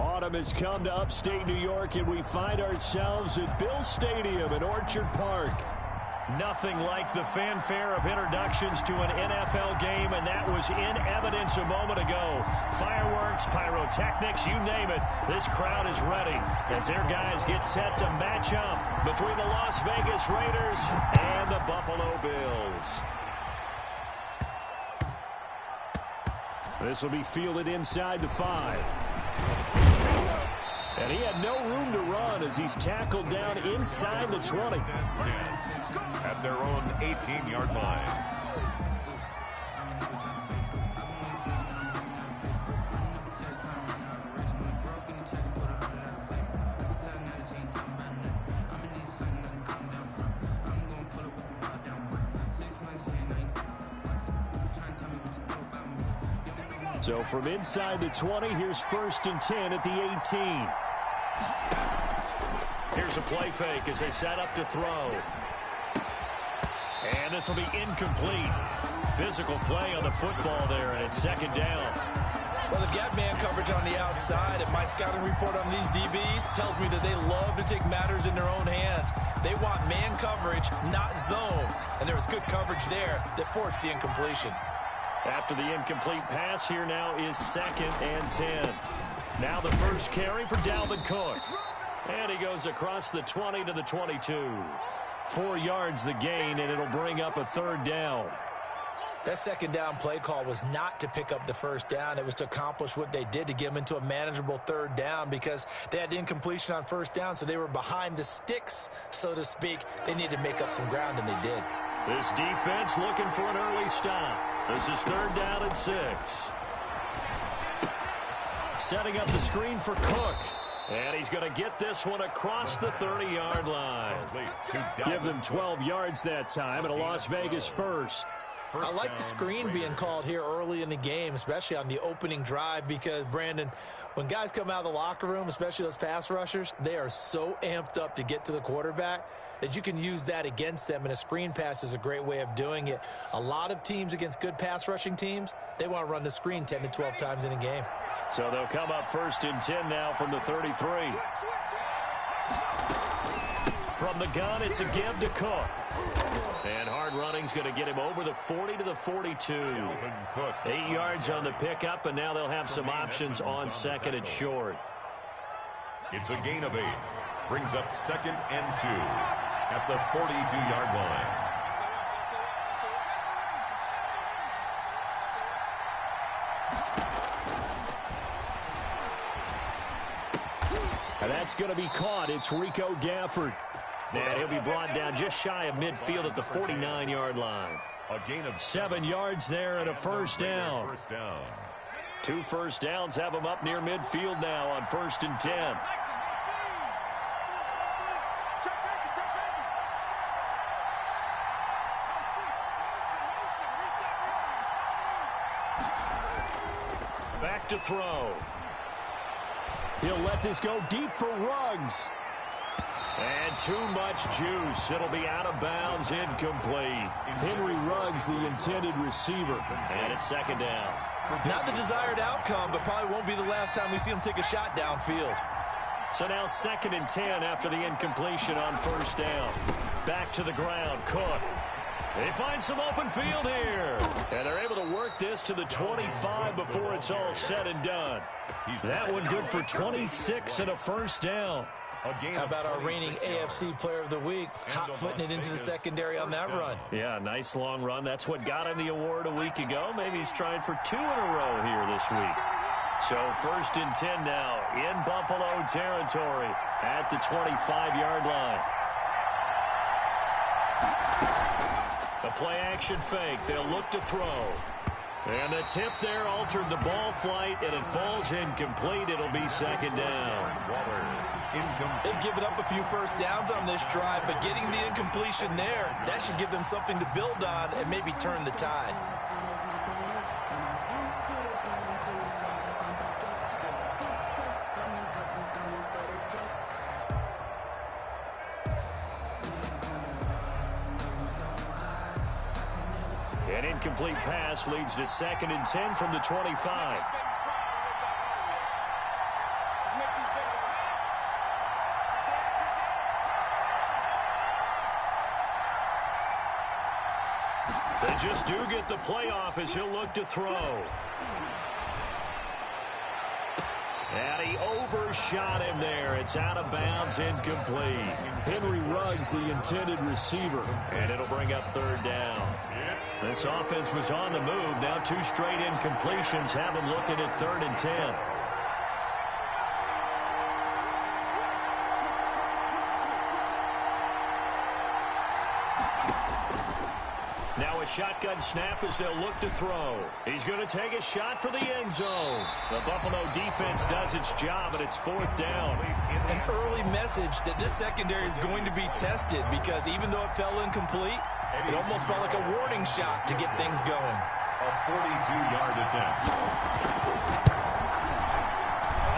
Autumn has come to upstate New York, and we find ourselves at Bill Stadium in Orchard Park. Nothing like the fanfare of introductions to an NFL game, and that was in evidence a moment ago. Fireworks, pyrotechnics, you name it. This crowd is ready as their guys get set to match up between the Las Vegas Raiders and the Buffalo Bills. This will be fielded inside the 5. And he had no room to run as he's tackled down inside the 20. At their own 18-yard line. So from inside the 20, here's 1st and 10 at the 18. Here's a play fake as they set up to throw. And this will be incomplete. Physical play on the football there, and it's 2nd down. Well, they've got man coverage on the outside, and my scouting report on these DBs tells me that they love to take matters in their own hands. They want man coverage, not zone. And there was good coverage there that forced the incompletion. After the incomplete pass, here now is 2nd and 10. Now the first carry for Dalvin Cook. And he goes across the 20 to the 22. 4 yards the gain, and it'll bring up a 3rd down. That 2nd down play call was not to pick up the 1st down. It was to accomplish what they did, to get them into a manageable 3rd down, because they had incompletion on 1st down, so they were behind the sticks, so to speak. They needed to make up some ground, and they did. This defense looking for an early stop. This is 3rd down and 6. Setting up the screen for Cook. And he's going to get this one across the 30-yard line. Give them 12 yards that time, and a Las Vegas first. I like the screen being called here early in the game, especially on the opening drive, because, Brandon, when guys come out of the locker room, especially those pass rushers, they are so amped up to get to the quarterback that you can use that against them, and a screen pass is a great way of doing it. A lot of teams against good pass rushing teams, they want to run the screen 10 to 12 times in a game. So they'll come up 1st and 10 now from the 33. From the gun, it's a give to Cook. And hard running's going to get him over the 40 to the 42. 8 yards on the pickup, and now they'll have some options on 2nd and short. It's a gain of 8. Brings up 2nd and 2 at the 42-yard line. And that's going to be caught. It's Rico Gafford. And he'll be brought down just shy of midfield at the 49-yard line. A gain of 7 yards there and a 1st down. 2 1st downs have him up near midfield now on 1st and 10. Back to throw. He'll let this go deep for Ruggs. And too much juice. It'll be out of bounds, incomplete. Henry Ruggs, the intended receiver. And it's 2nd down. Not the desired outcome, but probably won't be the last time we see him take a shot downfield. So now 2nd and 10 after the incompletion on 1st down. Back to the ground, Cook. They find some open field here. And they're able to work this to the 25 before it's all said and done. That one good for 26 and a 1st down. How about our reigning AFC Player of the Week, hot-footing it into the secondary on that run? Yeah, nice long run. That's what got him the award a week ago. Maybe he's trying for 2 in a row here this week. So 1st and 10 now in Buffalo territory at the 25-yard line. The play-action fake. They'll look to throw. And the tip there altered the ball flight, and it falls incomplete. It'll be 2nd down. They've given up a few 1st downs on this drive, but getting the incompletion there, that should give them something to build on and maybe turn the tide. An incomplete pass leads to 2nd and 10 from the 25. They just do get the playoff as he'll look to throw. And he overshot him there. It's out of bounds, incomplete. Henry Ruggs, the intended receiver. And it'll bring up third down. This offense was on the move. Now 2 straight incompletions have them looking at 3rd and 10. Now a shotgun snap as they'll look to throw. He's going to take a shot for the end zone. The Buffalo defense does its job, and it's 4th down. An early message that this secondary is going to be tested because even though it fell incomplete, it almost felt like a warning shot to get things going. A 42-yard attempt.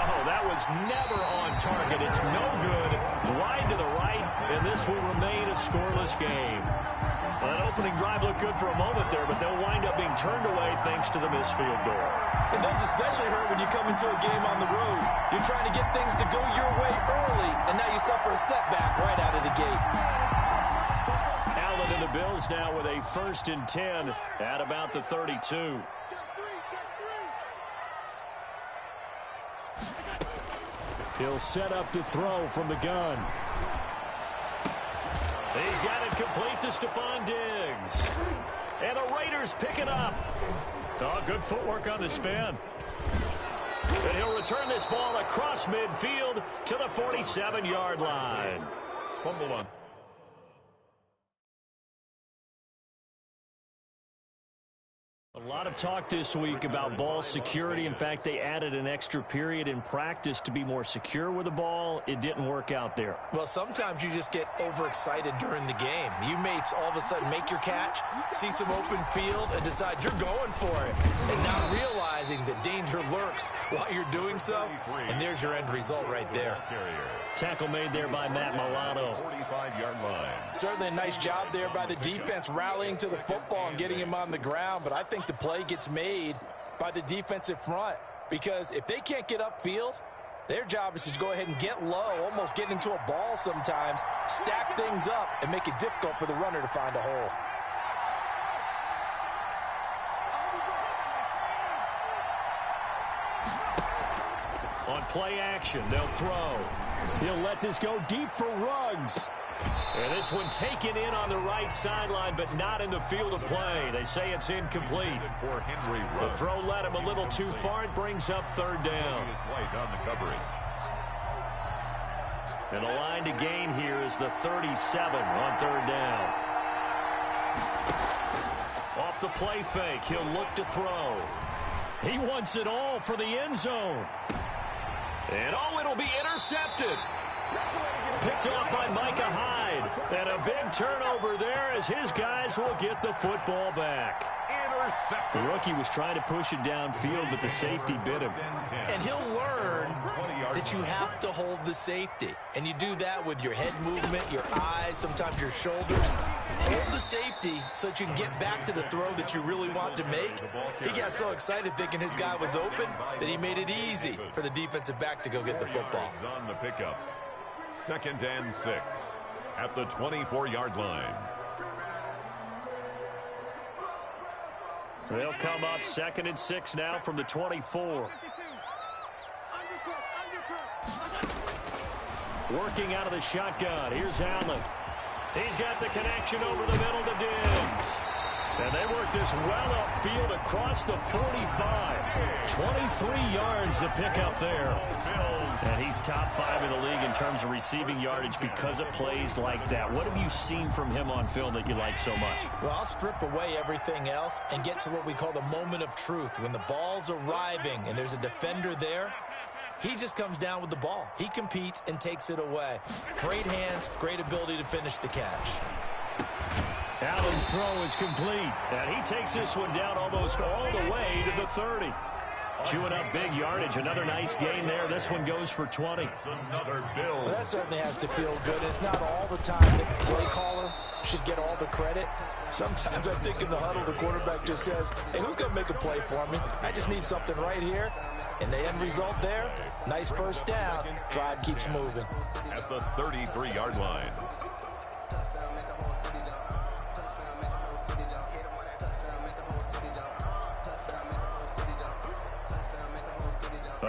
Oh, that was never on target. It's no good. Wide to the right, and this will remain a scoreless game. That opening drive looked good for a moment there, but they'll wind up being turned away thanks to the missed field goal. And those especially hurt when you come into a game on the road. You're trying to get things to go your way early, and now you suffer a setback right out of the gate. Allen and the Bills now with a 1st and 10 at about the 32. He'll set up to throw from the gun. He's got it complete to Stephon Diggs. And the Raiders pick it up. Oh, good footwork on the spin. And he'll return this ball across midfield to the 47-yard line. Fumble on. A lot of talk this week about ball security. In fact, they added an extra period in practice to be more secure with the ball. It didn't work out there. Well, sometimes you just get overexcited during the game. You may all of a sudden make your catch, see some open field, and decide you're going for it, and not realizing that danger lurks while you're doing so. And there's your end result right there. Tackle made there by Matt Milano. 45-yard line. Certainly a nice job there by the defense rallying to the football and getting him on the ground, but I think the play gets made by the defensive front because if they can't get upfield, their job is to go ahead and get low, almost get into a ball sometimes, stack things up, and make it difficult for the runner to find a hole. On play action, they'll throw. He'll let this go deep for Ruggs. And this one taken in on the right sideline, but not in the field of play. They say it's incomplete. For Henry The Ruggs. throw led him a little too far. It brings up 3rd down. Is White on the coverage. And the line to gain here is the 37 on 3rd down. Off the play fake, he'll look to throw. He wants it all for the end zone. And oh, it'll be intercepted. Picked off by Micah Hyde. And a big turnover there as his guys will get the football back. The rookie was trying to push it downfield, but the safety bit him. And he'll learn that you have to hold the safety. And you do that with your head movement, your eyes, sometimes your shoulders. Hold the safety so that you can get back to the throw that you really want to make. He got so excited thinking his guy was open that he made it easy for the defensive back to go get the football. On the pickup. 2nd and 6 at the 24-yard line. They'll come up 2nd and 6 now from the 24. Working out of the shotgun. Here's Allen. He's got the connection over the middle to Diggs. And they work this well upfield across the 45. 23 yards to pick up there. And he's top 5 in the league in terms of receiving yardage because of plays like that. What have you seen from him on film that you like so much? Well, I'll strip away everything else and get to what we call the moment of truth. When the ball's arriving and there's a defender there, he just comes down with the ball. He competes and takes it away. Great hands, great ability to finish the catch. Allen's throw is complete, and he takes this one down almost all the way to the 30. Chewing up big yardage. Another nice gain there. This one goes for 20. Another Bill. Well, that certainly has to feel good. It's not all the time that the play caller should get all the credit. Sometimes I think in the huddle, the quarterback just says, hey, who's going to make a play for me? I just need something right here. And the end result there, nice first down. Drive keeps moving. At the 33-yard line.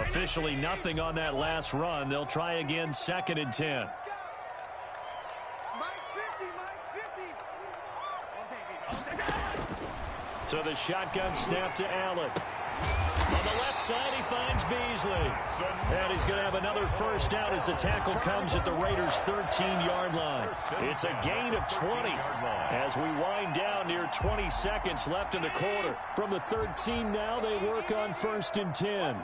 Officially nothing on that last run. They'll try again, 2nd and 10. So the shotgun snap to Allen. On the left side, he finds Beasley. And he's going to have another first down as the tackle comes at the Raiders' 13-yard line. It's a gain of 20 as we wind down near 20 seconds left in the quarter. From the 13 now, they work on 1st and 10.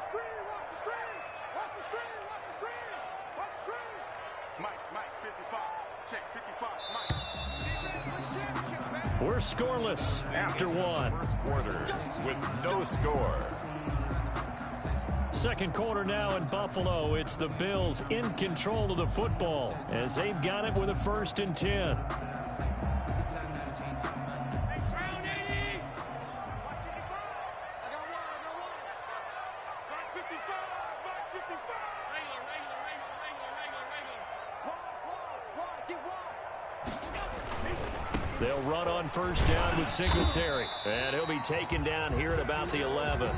We're scoreless after one. First quarter with no score. Second quarter now in Buffalo. It's the Bills in control of the football as they've got it with a 1st and 10. They'll run on first down with Singletary. And he'll be taken down here at about the 11.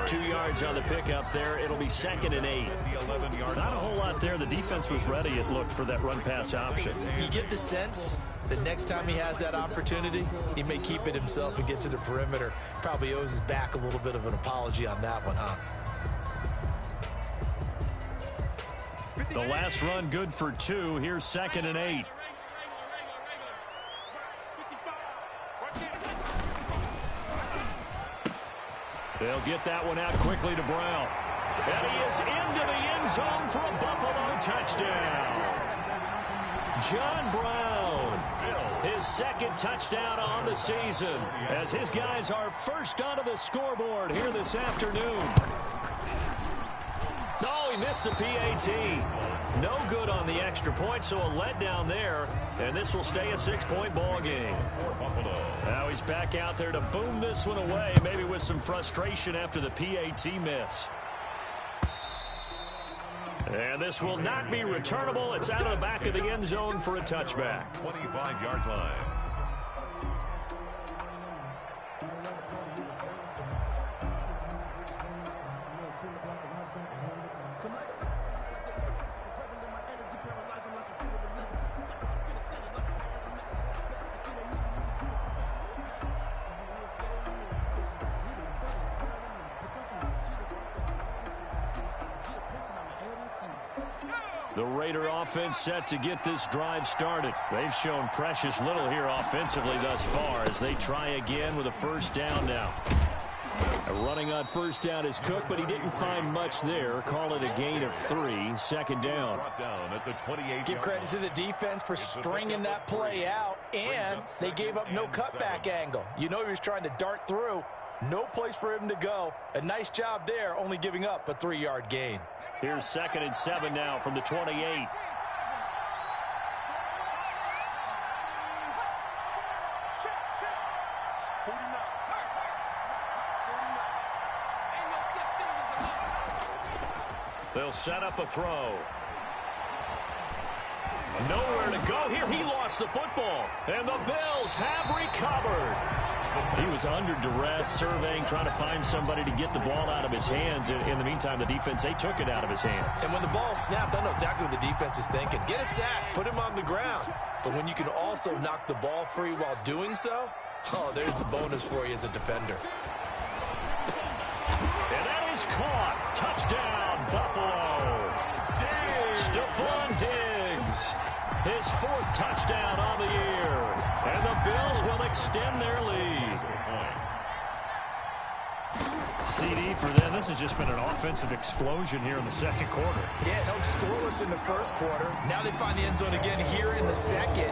2 yards on the pickup there. It'll be 2nd and 8. Not a whole lot there. The defense was ready, it looked, for that run-pass option. You get the sense that next time he has that opportunity, he may keep it himself and get to the perimeter. Probably owes his back a little bit of an apology on that one, huh? The last run good for 2. Here's 2nd and 8. They'll get that one out quickly to Brown. And he is into the end zone for a Buffalo touchdown. John Brown, his 2nd touchdown on the season, as his guys are first onto the scoreboard here this afternoon. No, he missed the PAT. No good on the extra point, so a letdown there. And this will stay a 6-point ball game. Now he's back out there to boom this one away, maybe with some frustration after the PAT miss. And this will not be returnable. It's out of the back of the end zone for a touchback. 25-yard line. The Raider offense set to get this drive started. They've shown precious little here offensively thus far as they try again with a first down now. Running on first down is Cook, but he didn't find much there. Call it a gain of 3. 2nd down. Give credit to the defense for stringing that play out, and they gave up no cutback angle. You know he was trying to dart through. No place for him to go. A nice job there, only giving up a 3-yard gain. Here's 2nd and 7 now from the 28. They'll set up a throw. Nowhere to go here. He lost the football. And the Bills have recovered. He was under duress, surveying, trying to find somebody to get the ball out of his hands. In the meantime, the defense, they took it out of his hands. And when the ball snapped, I know exactly what the defense is thinking. Get a sack, put him on the ground. But when you can also knock the ball free while doing so, oh, there's the bonus for you as a defender. And that is caught. Touchdown, Buffalo. Stephon Diggs, his 4th touchdown on the year. And the Bills will extend their lead. CD for them. This has just been an offensive explosion here in the second quarter. Yeah, held scoreless in the first quarter. Now they find the end zone again here in the second.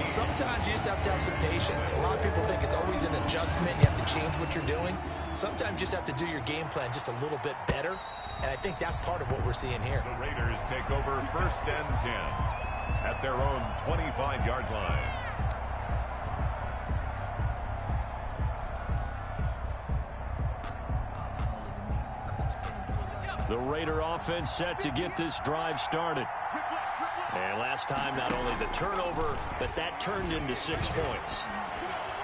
Sometimes you just have to have some patience. A lot of people think it's always an adjustment. You have to change what you're doing. Sometimes you just have to do your game plan just a little bit better. And I think that's part of what we're seeing here. The Raiders take over 1st and 10 at their own 25-yard line. The Raider offense set to get this drive started. And last time, not only the turnover, but that turned into 6 points.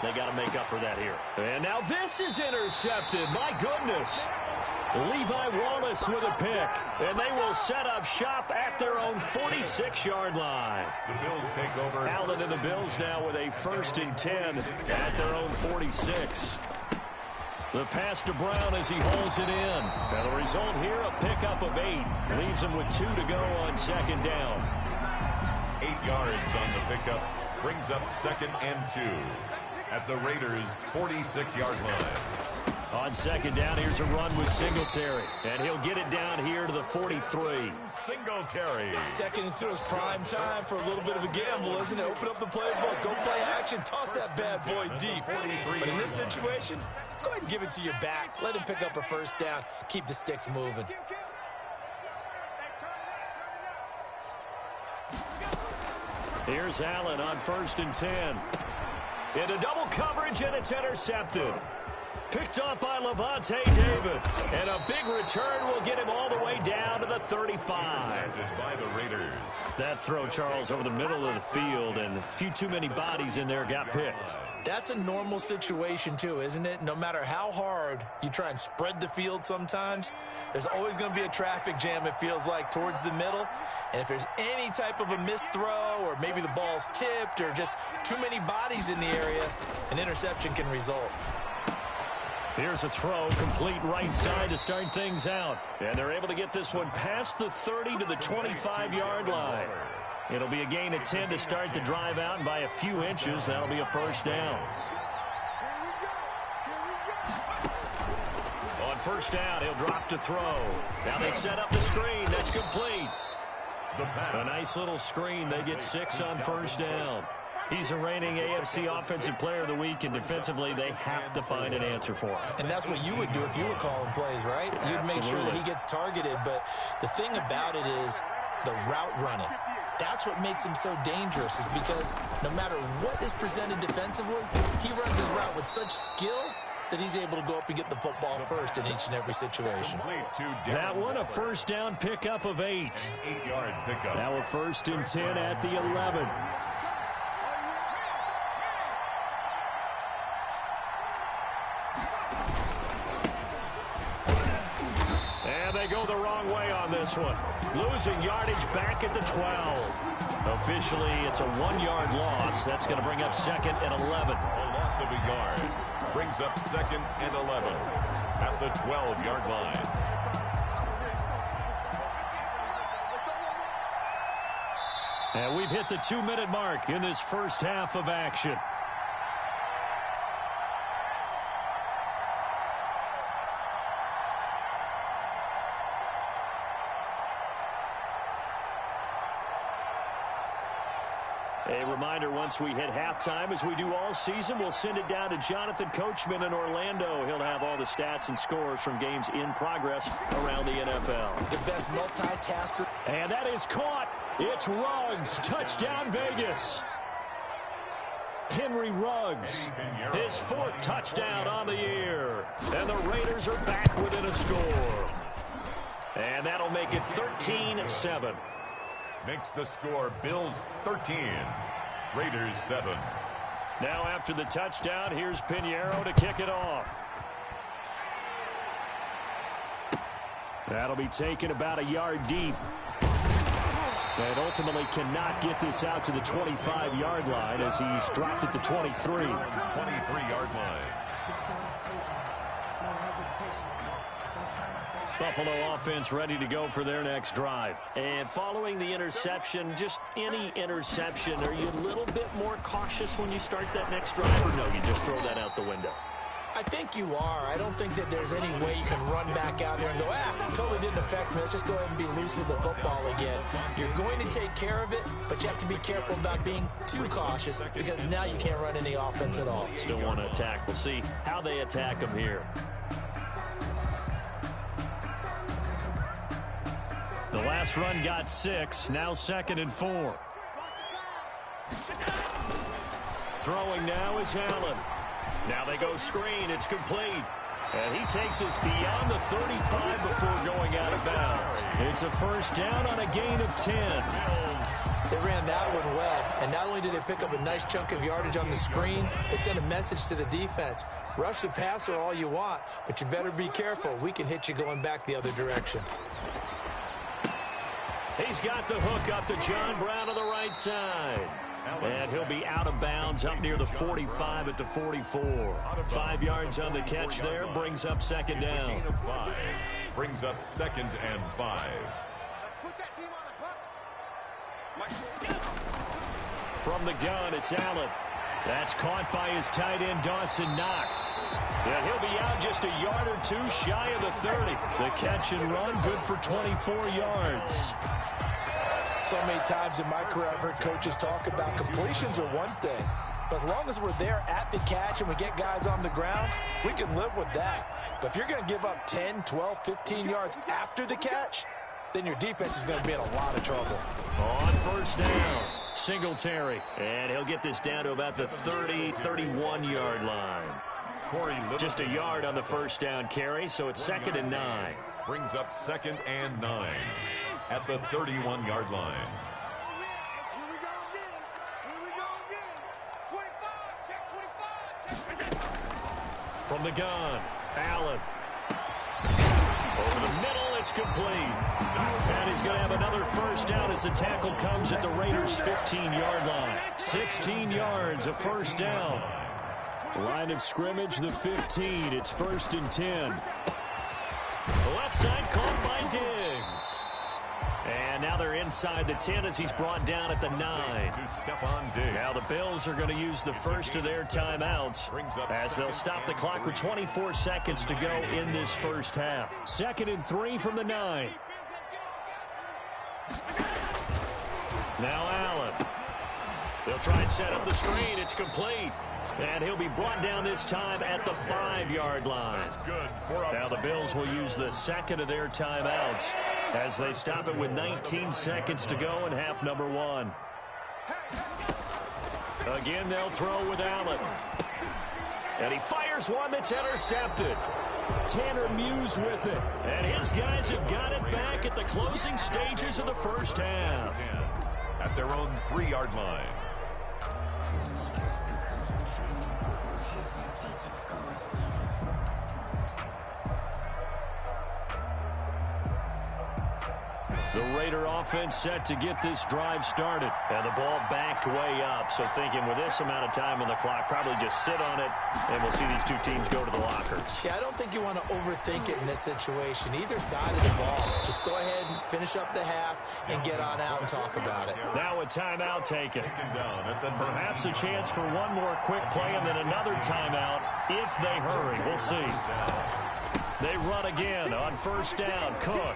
They got to make up for that here. And now this is intercepted. My goodness. Levi Wallace with a pick, and they will set up shop at their own 46-yard line. The Bills take over. Allen and the Bills now with a 1st and 10 at their own 46. The pass to Brown as he holds it in. And the result here, a pickup of 8. Leaves him with 2 to go on 2nd down. 8 yards on the pickup. Brings up 2nd and 2 at the Raiders' 46-yard line. On 2nd down, here's a run with Singletary. And he'll get it down here to the 43. Singletary. 2nd and 2 is prime time for a little bit of a gamble, isn't it? Open up the playbook, go play action, toss that bad boy deep. But in this situation, go ahead and give it to your back. Let him pick up a 1st down. Keep the sticks moving. Here's Allen on 1st and 10. Into double coverage, and it's intercepted. Picked up by Levante David. And a big return will get him all the way down to the 35. Intercepted by the Raiders. That throw, Charles, over the middle of the field, and a few too many bodies in there got picked. That's a normal situation, too, isn't it? No matter how hard you try and spread the field sometimes, there's always going to be a traffic jam, it feels like, towards the middle. And if there's any type of a missed throw, or maybe the ball's tipped, or just too many bodies in the area, an interception can result. Here's a throw, complete right side to start things out. And they're able to get this one past the 30 to the 25-yard line. It'll be a gain of 10 to start the drive out, and by a few inches, that'll be a 1st down. On 1st down, he'll drop to throw. Now they set up the screen. That's complete. A nice little screen. They get 6 on 1st down. He's the reigning AFC Offensive Player of the Week, and defensively, they have to find an answer for him. And that's what you would do if you were calling plays, right? You'd make sure that he gets targeted. But the thing about it is the route running. That's what makes him so dangerous, is because no matter what is presented defensively, he runs his route with such skill that he's able to go up and get the football first in each and every situation. That one, a 1st down pickup of 8. 8-yard pickup. Now a 1st and 10 at the 11. And they go the wrong way on this one. Losing yardage back at the 12. Officially, it's a 1-yard loss. That's going to bring up 2nd and 11. A loss of a yard. Brings up 2nd and 11 at the 12-yard line. And we've hit the 2-minute mark in this first half of action. A reminder, once we hit halftime, as we do all season, we'll send it down to Jonathan Coachman in Orlando. He'll have all the stats and scores from games in progress around the NFL. The best multitasker. And that is caught. It's Ruggs. Touchdown, Vegas. Henry Ruggs, his 4th touchdown on the year. And the Raiders are back within a score. And that'll make it 13-7. Makes the score Bills 13, Raiders 7. Now after the touchdown, here's Pinheiro to kick it off. That'll be taken about a yard deep. And ultimately cannot get this out to the 25-yard line as he's dropped it to 23. 23-yard line. Buffalo offense ready to go for their next drive. And following the interception, just any interception, are you a little bit more cautious when you start that next drive, or no, you just throw that out the window? I think you are. I don't think that there's any way you can run back out there and go, totally didn't affect me. Let's just go ahead and be loose with the football again. You're going to take care of it, but you have to be careful about being too cautious, because now you can't run any offense at all. Still want to attack. We'll see how they attack them here. The last run got 6, now 2nd and 4. Throwing now is Allen. Now they go screen, it's complete. And he takes us beyond the 35 before going out of bounds. It's a 1st down on a gain of 10. Bills They ran that one well, and not only did they pick up a nice chunk of yardage on the screen, they sent a message to the defense. Rush the passer all you want, but you better be careful. We can hit you going back the other direction. He's got the hook up to John Brown on the right side. And he'll be out of bounds up near the 45 at the 44. 5 yards on the catch there, brings up second down. Brings up 2nd and 5. From the gun, it's Allen. That's caught by his tight end, Dawson Knox. And he'll be out just a yard or two shy of the 30. The catch and run, good for 24 yards. So many times in my career, I've heard coaches talk about completions are one thing. But as long as we're there at the catch and we get guys on the ground, we can live with that. But if you're going to give up 10, 12, 15 yards after the catch, then your defense is going to be in a lot of trouble. On first down, Singletary. And he'll get this down to about the 30, 31-yard line. Just a yard on the first down carry, so it's 2nd and 9. Brings up 2nd and 9 at the 31-yard line. Here we go again. Here we go again. 25, check 25, check. From the gun, Allen. Over the middle, it's complete. And he's going to have another first down as the tackle comes at the Raiders' 15-yard line. 16 yards, a first down. Line of scrimmage, the 15. It's 1st and 10. Left side caught by Diggs. And now they're inside the 10 as he's brought down at the 9. Now the Bills are going to use the first of their timeouts as they'll stop the clock with 24 seconds to go in this first half. 2nd and 3 from the 9. Now Allen. They'll try and set up the screen. It's complete. And he'll be brought down this time at the 5-yard line. Now the Bills will use the second of their timeouts as they stop it with 19 seconds to go in half number 1. Again, they'll throw with Allen. And he fires one that's intercepted. Tanner Muse with it. And his guys have got it back at the closing stages of the first half. At their own 3-yard line. The Raider offense set to get this drive started. And the ball backed way up. So thinking with this amount of time on the clock, probably just sit on it, and we'll see these two teams go to the lockers. Yeah, I don't think you want to overthink it in this situation. Either side of the ball. Just go ahead and finish up the half and get on out and talk about it. Now a timeout taken. Perhaps a chance for one more quick play and then another timeout if they hurry. We'll see. They run again on first down. Cook.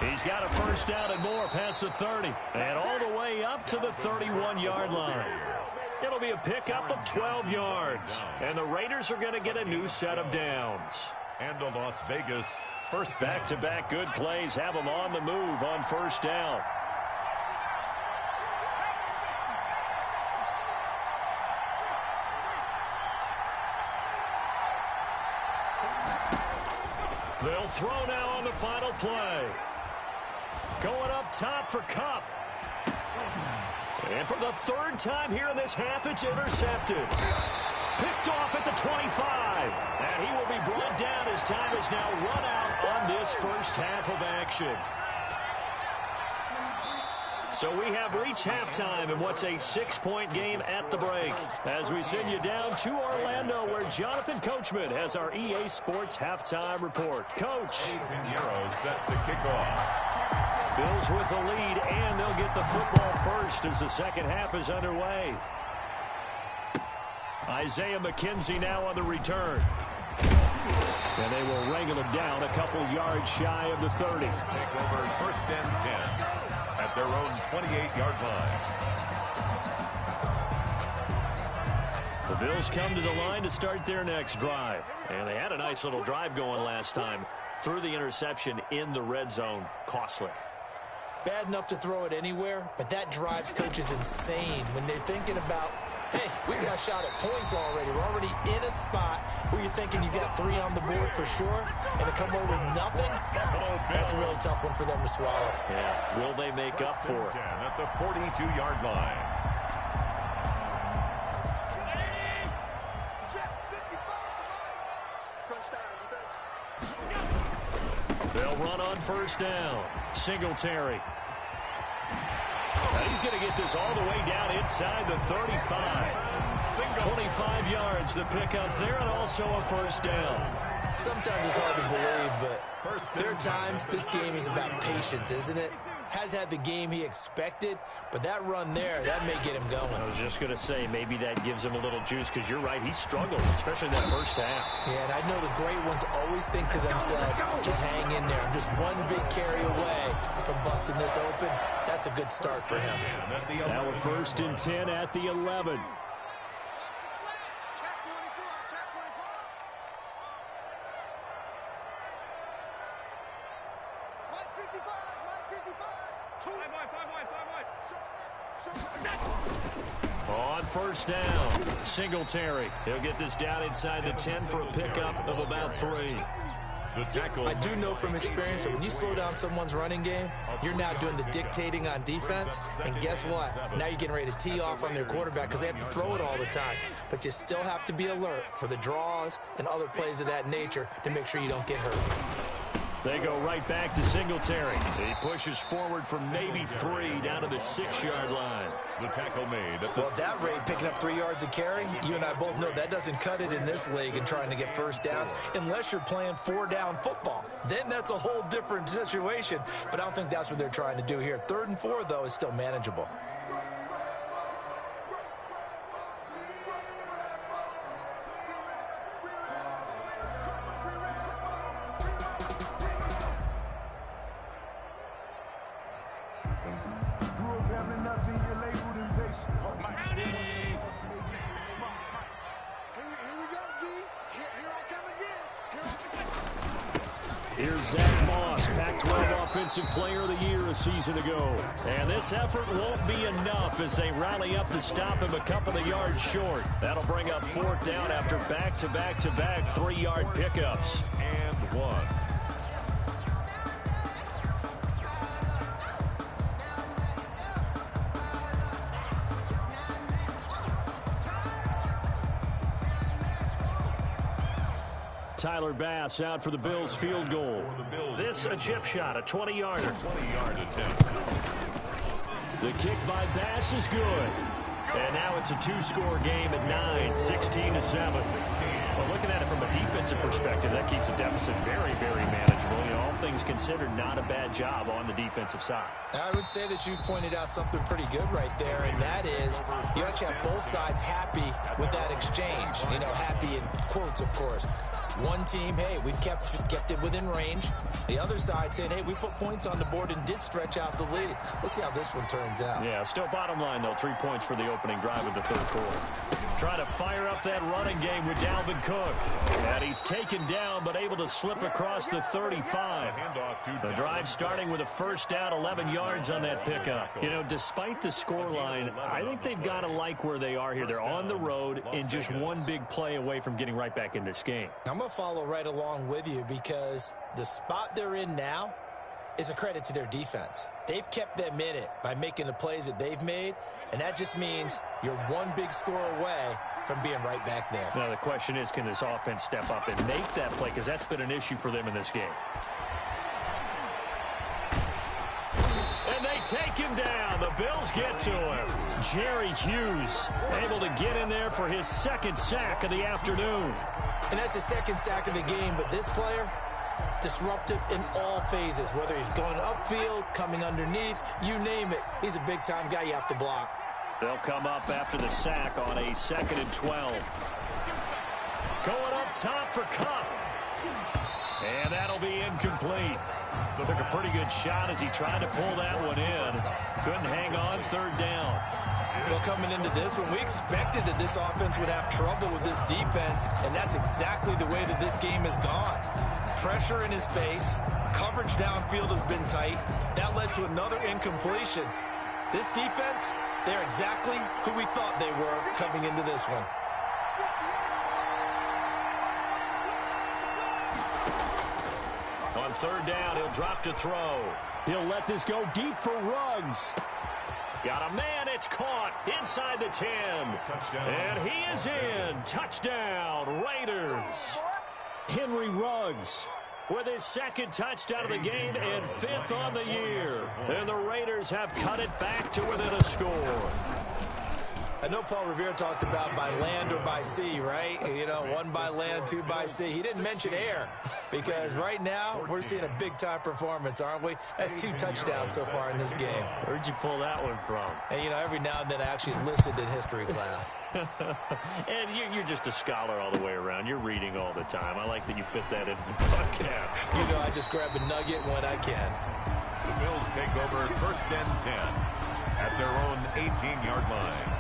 He's got a first down and more past the 30. And all the way up to the 31-yard line. It'll be a pickup of 12 yards. And the Raiders are going to get a new set of downs. And a Las Vegas first back-to-back good plays have them on the move on first down. They'll throw now on the final play. Going up top for Kupp. And for the 3rd time here in this half, it's intercepted. Picked off at the 25. And he will be brought down as time is now run out on this first half of action. So we have reached halftime in what's a 6-point game at the break. As we send you down to Orlando, where Jonathan Coachman has our EA Sports halftime report. Coach. Pinheiro set to kick off. Bills with the lead, and they'll get the football first as the second half is underway. Isaiah McKenzie now on the return. And they will wrangle him down a couple yards shy of the 30. Take over 1st and 10 at their own 28-yard line. The Bills come to the line to start their next drive. And they had a nice little drive going last time. Threw the interception in the red zone. Costly. Bad enough to throw it anywhere, but that drives coaches insane when they're thinking about hey, we got a shot at points already. We're already in a spot where you're thinking you got 3 on the board for sure, and to come away with nothing, that's a really tough one for them to swallow. Yeah, will they make up for it? At the 42-yard line. They'll run on first down. Singletary. Now he's going to get this all the way down inside the 35. 25 yards the pickup there, and also a first down. Sometimes it's hard to believe, but there are times this game is about patience, isn't it? Has had the game he expected, but that run there, that may get him going. I was just going to say, maybe that gives him a little juice, because you're right, he struggled, especially in that first half. Yeah, and I know the great ones always think to themselves, just hang in there. I'm just one big carry away from busting this open. That's a good start for him. Now a 1st and 10 at the 11. On first down, Singletary. He'll get this down inside the 10 for a pickup of about 3. I do know from experience that when you slow down someone's running game, you're now doing the dictating on defense. And guess what? Now you're getting ready to tee off on their quarterback because they have to throw it all the time. But you still have to be alert for the draws and other plays of that nature to make sure you don't get hurt. They go right back to Singletary. He pushes forward from maybe 3 down to the 6-yard line. The tackle made. Well, at that rate, picking up 3 yards a carry, you and I both know that doesn't cut it in this league and trying to get first downs unless you're playing 4-down football. Then that's a whole different situation, but I don't think that's what they're trying to do here. 3rd and 4, though, is still manageable. Here's Zach Moss, Pac-12 Offensive Player of the Year a season ago. And this effort won't be enough as they rally up to stop him a couple of yards short. That'll bring up 4th down after back-to-back-to-back 3-yard pickups. And 1. Tyler Bass out for the Bills field goal. This a chip shot, a 20-yarder. 20-yard attempt. The kick by Bass is good. And now it's a 2-score game at 9, 16-7. Well, looking at it from a defensive perspective, that keeps the deficit very, very manageable. You know, all things considered, not a bad job on the defensive side. I would say that you've pointed out something pretty good right there, and that is you actually have both sides happy with that exchange. You know, happy in quotes, of course. One team, hey, we've kept it within range. The other side saying, hey, we put points on the board and did stretch out the lead. Let's see how this one turns out. Yeah, still bottom line, though, 3 points for the opening drive of the 3rd quarter. Trying to fire up that running game with Dalvin Cook. And he's taken down, but able to slip across the 35. The drive starting with a 1st down, 11 yards on that pickup. You know, despite the scoreline, I think they've got to like where they are here. They're on the road and just one big play away from getting right back in this game. I'm going to follow right along with you because the spot they're in now is a credit to their defense. They've kept them in it by making the plays that they've made, and that just means you're one big score away from being right back there. Now, the question is, can this offense step up and make that play? Because that's been an issue for them in this game. And they take him down. The Bills get to him. Jerry Hughes able to get in there for his 2nd sack of the afternoon. And that's the 2nd sack of the game, but this player, disruptive in all phases, whether he's going upfield, coming underneath, you name it. He's a big-time guy you have to block. They'll come up after the sack on a 2nd and 12. Going up top for Kupp. And that'll be incomplete. Took a pretty good shot as he tried to pull that one in. Couldn't hang on, 3rd down. Well, coming into this one, we expected that this offense would have trouble with this defense, and that's exactly the way that this game has gone. Pressure in his face, coverage downfield has been tight. That led to another incompletion. This defense, They're exactly who we thought they were coming into this one. On third down, he'll drop to throw. He'll let this go deep for Ruggs. Got a man, it's caught inside the 10. Touchdown. And he is in. Touchdown, Raiders. Henry Ruggs With his second touchdown of the game and 5th on the year. And the Raiders have cut it back to within a score. I know Paul Revere talked about by land or by sea, right? You know, 1 by land, 2 by sea. He didn't mention air because right now we're seeing a big-time performance, aren't we? That's 2 touchdowns so far in this game. Where'd you pull that one from? And, you know, every now and then I actually listened in history class. And you're just a scholar all the way around. You're reading all the time. I like that you fit that into the podcast. You know, I just grab a nugget when I can. The Bills take over 1st and 10 at their own 18-yard line.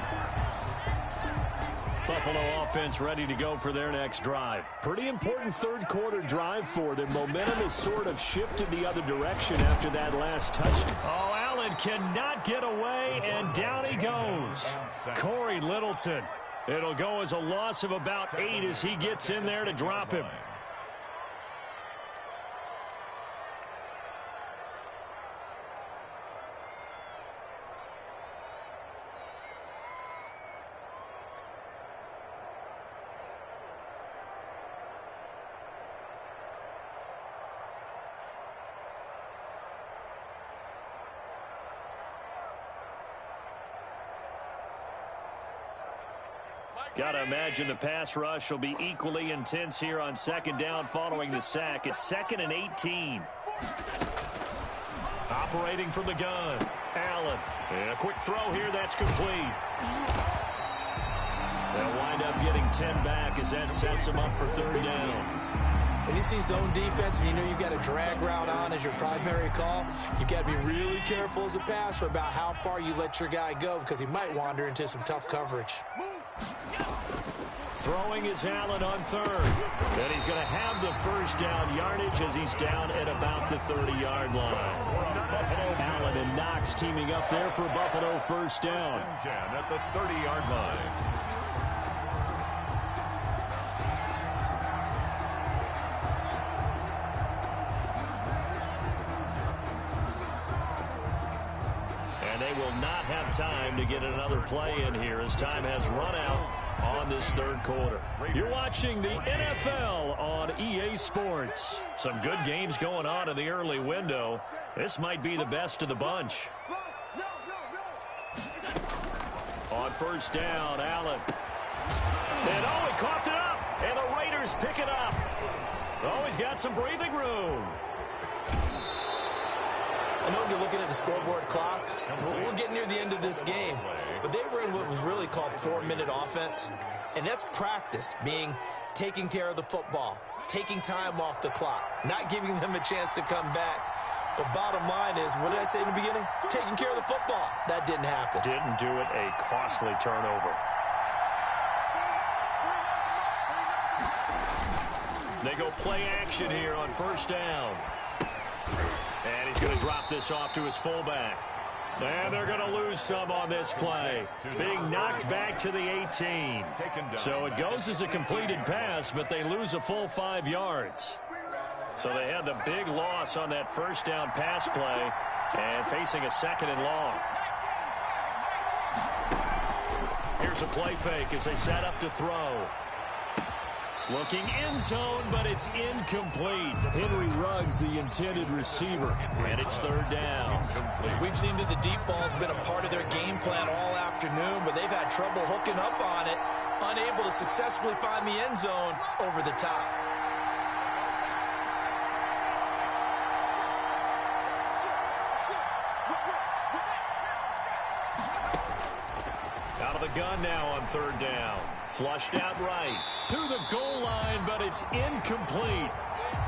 Buffalo offense ready to go for their next drive. Pretty important third-quarter drive for them. Momentum has sort of shifted the other direction after that last touchdown. Oh, Allen cannot get away, and down he goes. Corey Littleton. It'll go as a loss of about 8 as he gets in there to drop him. Got to imagine the pass rush will be equally intense here on 2nd down following the sack. It's 2nd and 18. Operating from the gun. Allen. And a quick throw here. That's complete. They'll wind up getting 10 back as that sets them up for 3rd down. When you see zone defense and you know you've got a drag route on as your primary call, you've got to be really careful as a passer about how far you let your guy go because he might wander into some tough coverage. Throwing is Allen on 3rd. And he's going to have the 1st down yardage as he's down at about the 30-yard line. Allen and Knox teaming up there for Buffalo 1st down. 10 at the 30-yard line. They will not have time to get another play in here as time has run out on this 3rd quarter. You're watching the NFL on EA Sports. Some good games going on in the early window. This might be the best of the bunch. On 1st down, Allen. And he coughed it up. And the Raiders pick it up. Oh, he's got some breathing room. I know when you're looking at the scoreboard clock, we're getting near the end of this game, but they were in what was really called 4-minute offense, and that's practice, being taking care of the football, taking time off the clock, not giving them a chance to come back. But bottom line is, what did I say in the beginning? Taking care of the football. That didn't happen. Didn't do it, a costly turnover. They go play action here on 1st down. And he's going to drop this off to his fullback. And they're going to lose some on this play. Being knocked back to the 18. So it goes as a completed pass, but they lose a full 5 yards. So they had the big loss on that 1st down pass play and facing a 2nd and long. Here's a play fake as they set up to throw. Looking end zone, but it's incomplete. Henry Ruggs, the intended receiver. And it's 3rd down. We've seen that the deep ball's been a part of their game plan all afternoon, but they've had trouble hooking up on it, unable to successfully find the end zone over the top. Out of the gun now on 3rd down. Flushed out right to the goal line, but it's incomplete.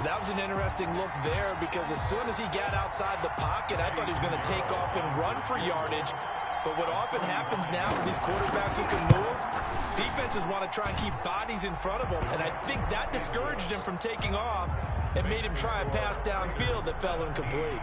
That was an interesting look there because as soon as he got outside the pocket, I thought he was going to take off and run for yardage. But what often happens now with these quarterbacks who can move, defenses want to try and keep bodies in front of them. And I think that discouraged him from taking off and made him try a pass downfield that fell incomplete.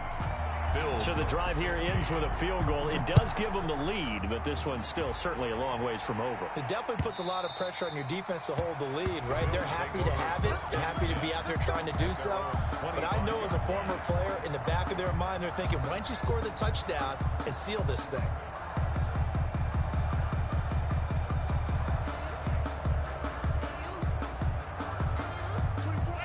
So the drive here ends with a field goal. It does give them the lead, but this one's still certainly a long ways from over. It definitely puts a lot of pressure on your defense to hold the lead, right? They're happy to have it and happy to be out there trying to do so. But I know as a former player, in the back of their mind, they're thinking, why don't you score the touchdown and seal this thing?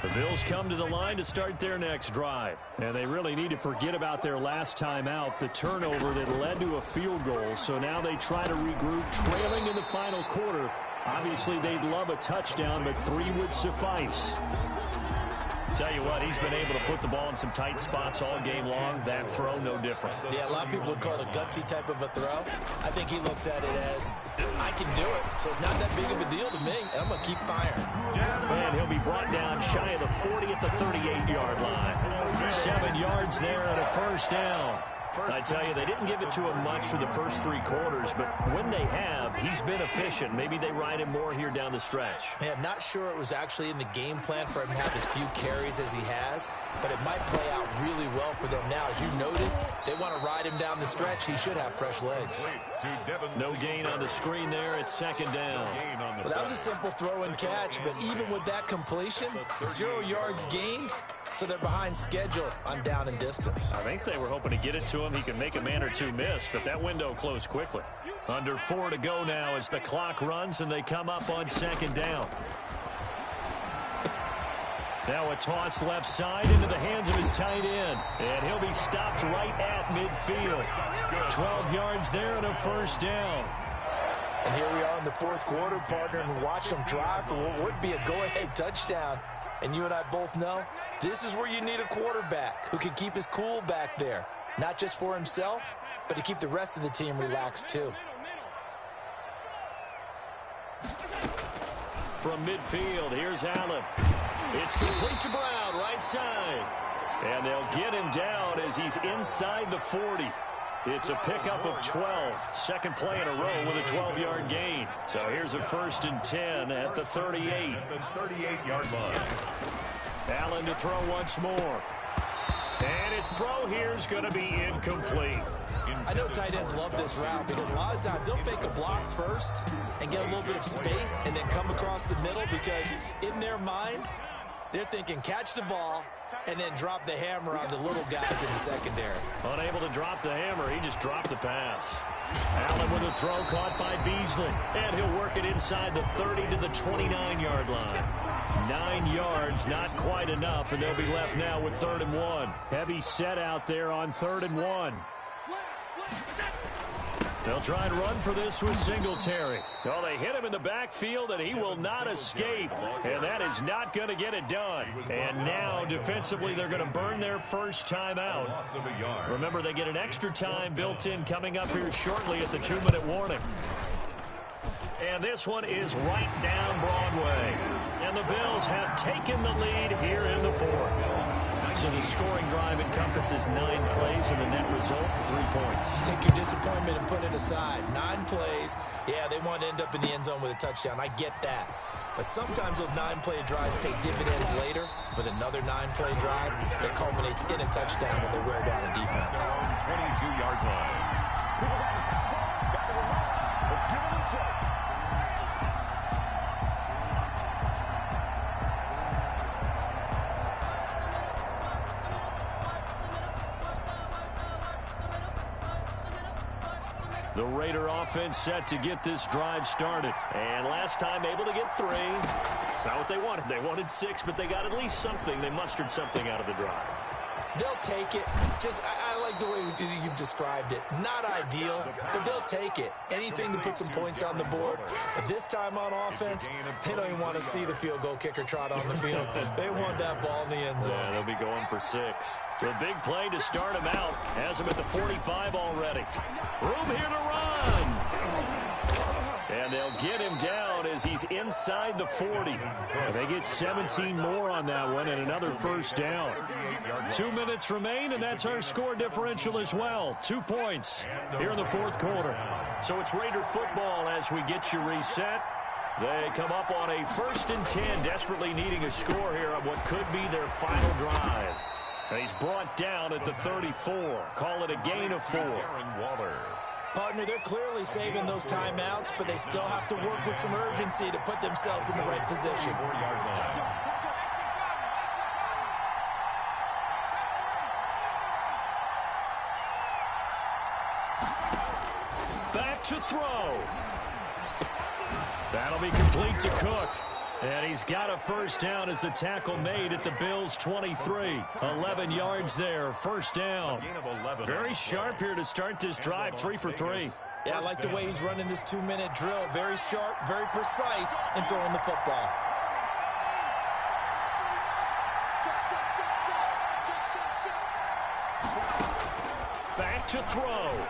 The Bills come to the line to start their next drive. And they really need to forget about their last time out, the turnover that led to a field goal. So now they try to regroup, trailing in the final quarter. Obviously, they'd love a touchdown, but 3 would suffice. Tell you what, he's been able to put the ball in some tight spots all game long. That throw, no different. Yeah, a lot of people would call it a gutsy type of a throw. I think he looks at it as, I can do it, so it's not that big of a deal to me, and I'm going to keep firing. And he'll be brought down shy of the 40 at the 38-yard line. 7 yards there and a first down. I tell you, they didn't give it to him much for the first 3 quarters, but when they have, he's been efficient. Maybe they ride him more here down the stretch. Yeah, not sure it was actually in the game plan for him to have as few carries as he has, but it might play out really well for them now. As you noted, they want to ride him down the stretch. He should have fresh legs. No gain on the screen there. It's second down. Well, that was a simple throw and catch, but even with that completion, 0 yards gained. So they're behind schedule on down and distance. I think they were hoping to get it to him. He could make a man or two miss, but that window closed quickly. Under 4 to go now as the clock runs and they come up on second down. Now a toss left side into the hands of his tight end. And he'll be stopped right at midfield. 12 yards there and a first down. And here we are in the 4th quarter, partner, and watch them drive for what would be a go-ahead touchdown. And you and I both know this is where you need a quarterback who can keep his cool back there. Not just for himself, but to keep the rest of the team relaxed too. From midfield, here's Allen. It's complete to Brown, right side. And they'll get him down as he's inside the 40. It's a pickup of 12. Second play in a row with a 12-yard gain. So here's a 1st and 10 at the 38. The 38-yard line. Allen to throw once more. And his throw here is going to be incomplete. I know tight ends love this route because a lot of times they'll fake a block first and get a little bit of space and then come across the middle because in their mind, they're thinking catch the ball and then drop the hammer on the little guys in the secondary. Unable to drop the hammer, he just dropped the pass. Allen with a throw caught by Beasley. And he'll work it inside the 30 to the 29-yard line. 9 yards, not quite enough, and they'll be left now with 3rd and 1. Heavy set out there on 3rd and 1. They'll try and run for this with Singletary. Oh, they hit him in the backfield, and he will not escape. And that is not going to get it done. And now, defensively, they're going to burn their first time out. Remember, they get an extra time built in coming up here shortly at the 2-minute warning. And this one is right down Broadway. And the Bills have taken the lead here in the 4th. So the scoring drive encompasses 9 plays, and the net result, 3 points. Take your disappointment and put it aside. 9 plays. Yeah, they want to end up in the end zone with a touchdown. I get that. But sometimes those 9-play drives pay dividends later with another 9-play drive that culminates in a touchdown when they wear down a defense. 22-yard line. The Raider offense set to get this drive started. And last time able to get 3. It's not what they wanted. They wanted 6, but they got at least something. They mustered something out of the drive. They'll take it. I like the way you've described it. Not ideal, but they'll take it. Anything to put some points on the board. But this time on offense, they don't even want to see the field goal kicker trot on the field. They want that ball in the end zone. Yeah, they'll be going for 6. The big play to start him out. Has him at the 45 already. Room here to run. And they'll get him down as he's inside the 40. And they get 17 more on that one and another first down. 2 minutes remain, and that's our score differential as well. 2 points here in the 4th quarter. So it's Raider football as we get you reset. They come up on a 1st and 10, desperately needing a score here on what could be their final drive. He's brought down at the 34. Call it a gain of 4. Partner, they're clearly saving those timeouts, but they still have to work with some urgency to put themselves in the right position. Back to throw. That'll be complete to Cook. And he's got a first down as the tackle made at the Bills' 23. 11 yards there, first down. Very sharp here to start this drive, 3 for 3. Yeah, I like the way he's running this 2-minute drill. Very sharp, very precise in throwing the football. Back to throw.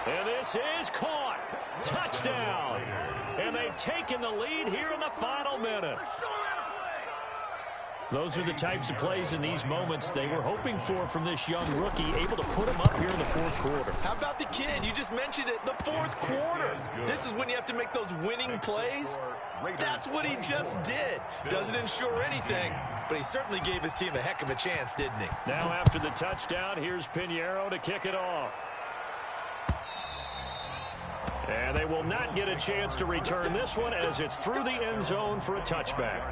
And this is caught. Touchdown. And they've taken the lead here in the final minute. Those are the types of plays in these moments they were hoping for from this young rookie, able to put him up here in the fourth quarter. How about the kid? You just mentioned it, the fourth quarter. This is when you have to make those winning plays. That's what he just did. Doesn't ensure anything, but he certainly gave his team a heck of a chance, didn't he? Now after the touchdown, here's Pinheiro to kick it off. And they will not get a chance to return this one as it's through the end zone for a touchback.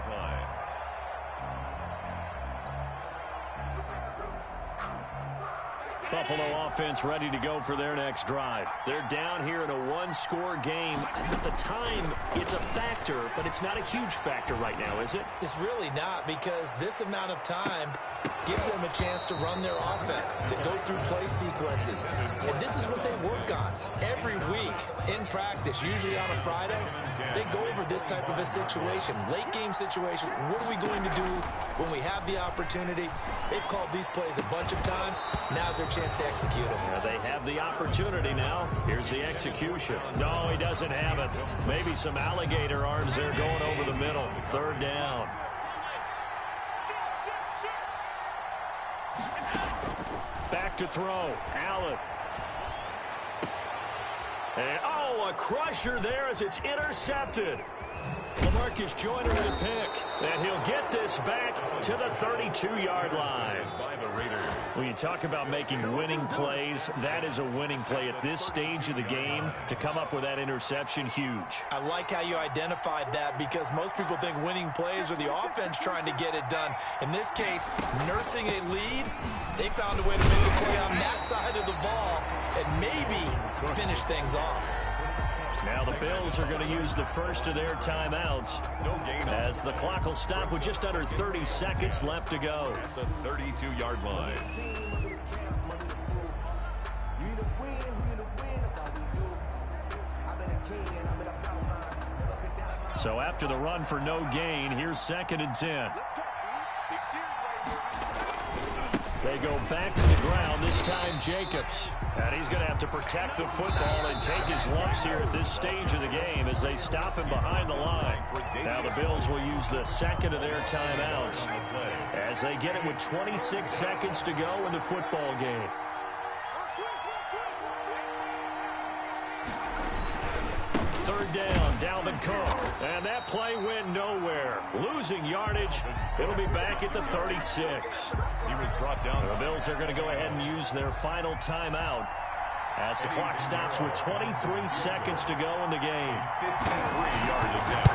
Buffalo offense ready to go for their next drive. They're down here in a one-score game. At the time, it's a factor, but it's not a huge factor right now, is it? It's really not, because this amount of time gives them a chance to run their offense, to go through play sequences. And this is what they work on every week in practice, usually on a Friday. They go over this type of a situation, late game situation. What are we going to do when we have the opportunity? They've called these plays a bunch of times. Now's their chance to execute them. Yeah, they have the opportunity now. Here's the execution. No, he doesn't have it. Maybe some alligator arms there going over the middle. Third down. Back to throw. Allen. And, oh, a crusher there as it's intercepted. LaMarcus Joyner with a pick. And he'll get this back to the 32-yard line. When you talk about making winning plays, that is a winning play at this stage of the game. To come up with that interception, huge. I like how you identified that, because most people think winning plays are the offense trying to get it done. In this case, nursing a lead, they found a way to make a play on that side of the ball and maybe finish things off. Now the Bills are going to use the first of their timeouts as the clock will stop with just under 30 seconds left to go. At the 32-yard line. So after the run for no gain, here's 2nd and 10. They go back to the ground, this time Jacobs. And he's going to have to protect the football and take his lumps here at this stage of the game as they stop him behind the line. Now the Bills will use the second of their timeouts as they get it with 26 seconds to go in the football game. Third down, Dalvin Cook. And that play went nowhere. Losing yardage. It'll be back at the 36. He was brought down. The Bills are going to go ahead and use their final timeout as the clock stops with 23 seconds to go in the game. 53-yard attempt.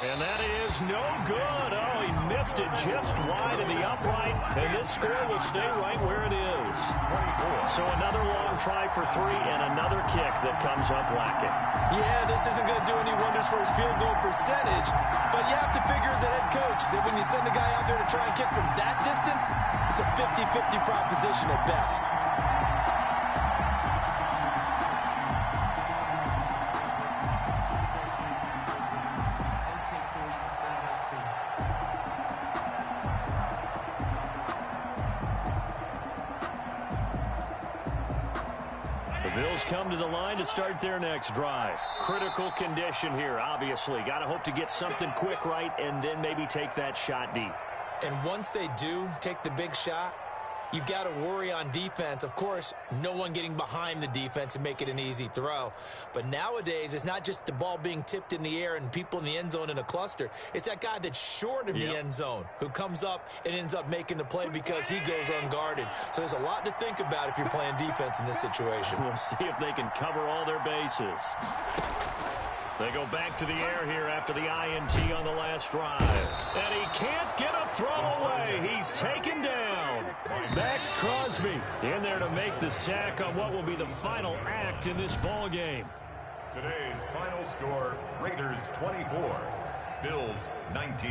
And that is no good. Oh, he missed it just wide of the upright. And this score will stay right where it is. 24. So another long try for 3 and another kick that comes up lacking. Yeah, this isn't going to do any wonders for his field goal percentage, but you have to figure as a head coach that when you send a guy out there to try and kick from that distance, it's a 50-50 proposition at best. Bills come to the line to start their next drive. Critical condition here, obviously. Got to hope to get something quick right and then maybe take that shot deep. And once they do take the big shot, you've got to worry on defense. Of course, no one getting behind the defense and make it an easy throw. But nowadays, it's not just the ball being tipped in the air and people in the end zone in a cluster. It's that guy that's short of the end zone who comes up and ends up making the play because he goes unguarded. So there's a lot to think about if you're playing defense in this situation. We'll see if they can cover all their bases. They go back to the air here after the INT on the last drive. And he can't get a throw away. He's taken down. Max Crosby in there to make the sack on what will be the final act in this ball game. Today's final score, Raiders 24, Bills 19.